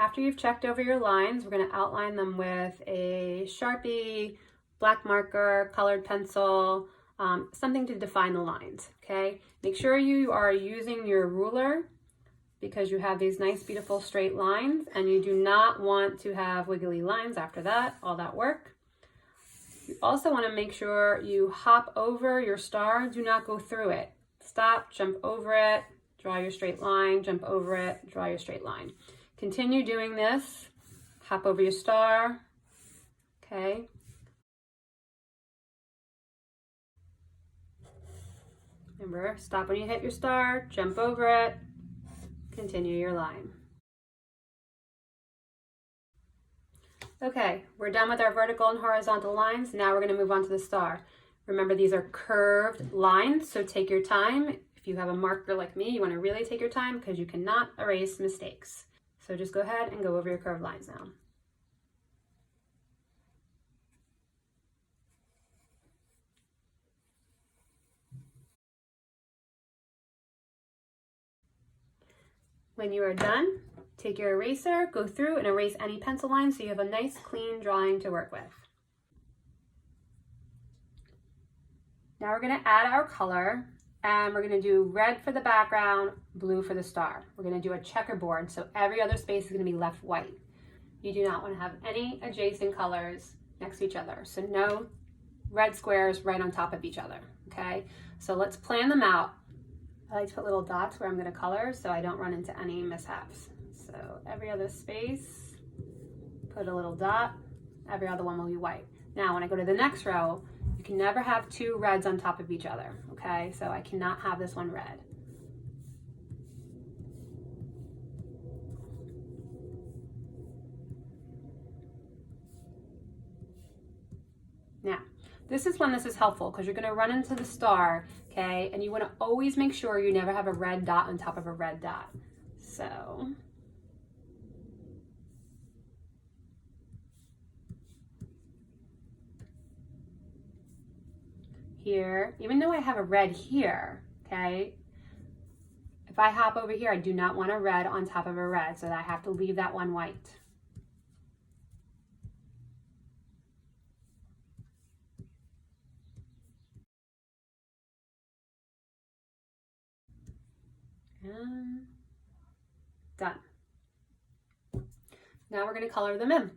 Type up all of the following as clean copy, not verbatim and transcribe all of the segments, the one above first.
After you've checked over your lines, we're going to outline them with a Sharpie, black marker, colored pencil, something to define the lines, okay? Make sure you are using your ruler because you have these nice, beautiful straight lines, and you do not want to have wiggly lines after that, all that work. You also want to make sure you hop over your star. Do not go through it. Stop, jump over it, draw your straight line, jump over it, draw your straight line. Continue doing this. Hop over your star, okay? Remember, stop when you hit your star, jump over it, continue your line. Okay, we're done with our vertical and horizontal lines. Now we're going to move on to the star. Remember, these are curved lines, so take your time. If you have a marker like me, you want to really take your time because you cannot erase mistakes. So just go ahead and go over your curved lines now. When you are done, take your eraser, go through and erase any pencil lines so you have a nice clean drawing to work with. Now we're going to add our color, and we're going to do red for the background, blue for the star. We're going to do a checkerboard, so every other space is going to be left white. You do not want to have any adjacent colors next to each other, so no red squares right on top of each other, okay? So let's plan them out. I like to put little dots where I'm going to color so I don't run into any mishaps. So every other space, put a little dot, every other one will be white. Now when I go to the next row, you can never have two reds on top of each other, okay? So I cannot have this one red. Now, this is when this is helpful because you're going to run into the star, okay? And you want to always make sure you never have a red dot on top of a red dot. So here, even though I have a red here, okay? If I hop over here, I do not want a red on top of a red, so I have to leave that one white. And done. Now we're going to color them in.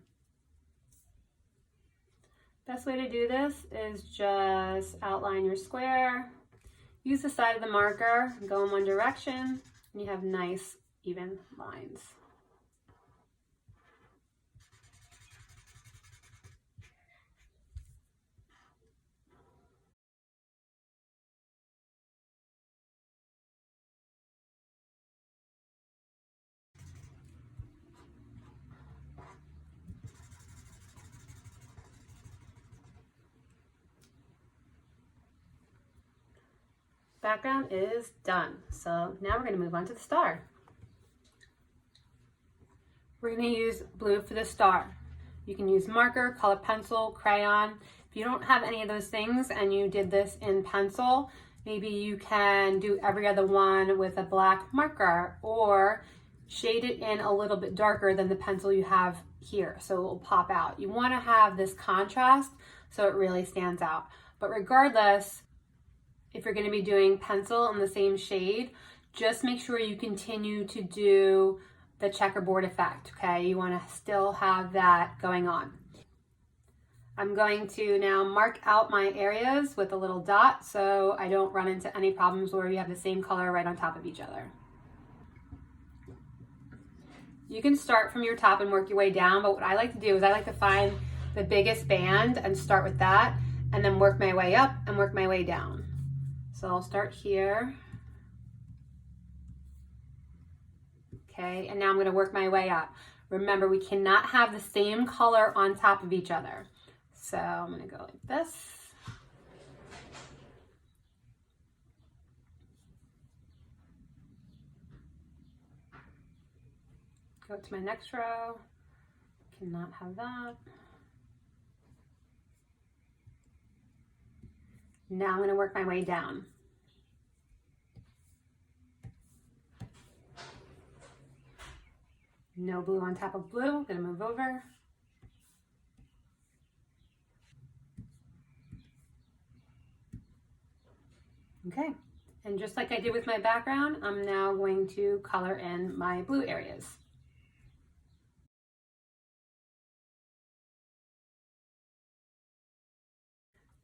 Best way to do this is just outline your square, use the side of the marker, go in one direction, and you have nice even lines. Background is done. So now we're going to move on to the star. We're going to use blue for the star. You can use marker, color pencil, crayon. If you don't have any of those things and you did this in pencil, maybe you can do every other one with a black marker or shade it in a little bit darker than the pencil you have here so it will pop out. You want to have this contrast so it really stands out. But regardless, if you're going to be doing pencil in the same shade, just make sure you continue to do the checkerboard effect, okay? You want to still have that going on. I'm going to now mark out my areas with a little dot so I don't run into any problems where you have the same color right on top of each other. You can start from your top and work your way down, but what I like to do is I like to find the biggest band and start with that and then work my way up and work my way down. So I'll start here. Okay, and now I'm going to work my way up. Remember, we cannot have the same color on top of each other. So I'm going to go like this. Go to my next row. Cannot have that. Now I'm going to work my way down. No blue on top of blue. Gonna move over. Okay, and just like I did with my background, I'm now going to color in my blue areas.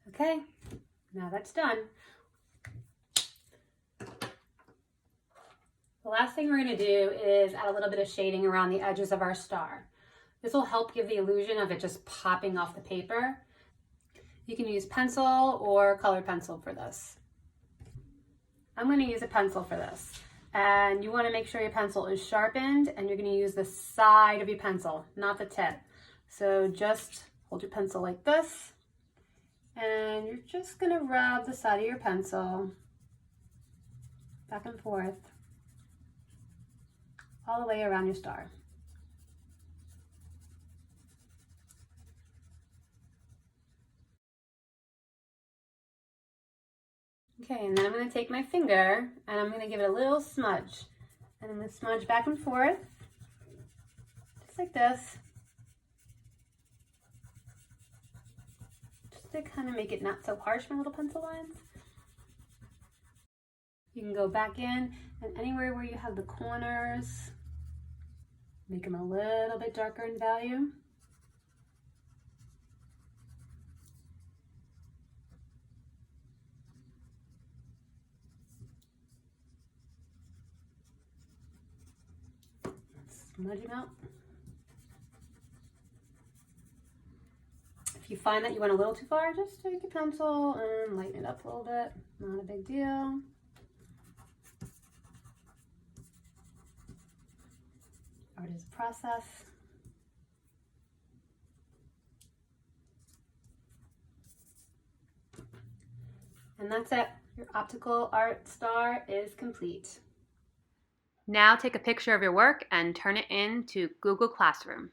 Okay, now that's done. The last thing we're going to do is add a little bit of shading around the edges of our star. This will help give the illusion of it just popping off the paper. You can use pencil or colored pencil for this. I'm going to use a pencil for this. And you want to make sure your pencil is sharpened, and you're going to use the side of your pencil, not the tip. So just hold your pencil like this, and you're just going to rub the side of your pencil back and forth all the way around your star. Okay, and then I'm going to take my finger and I'm going to give it a little smudge. And I'm going to smudge back and forth, just like this. Just to kind of make it not so harsh, my little pencil lines. You can go back in, and anywhere where you have the corners, make them a little bit darker in value. Smudge them out. If you find that you went a little too far, just take your pencil and lighten it up a little bit. Not a big deal. Art is a process. And that's it. Your optical art star is complete. Now take a picture of your work and turn it into Google Classroom.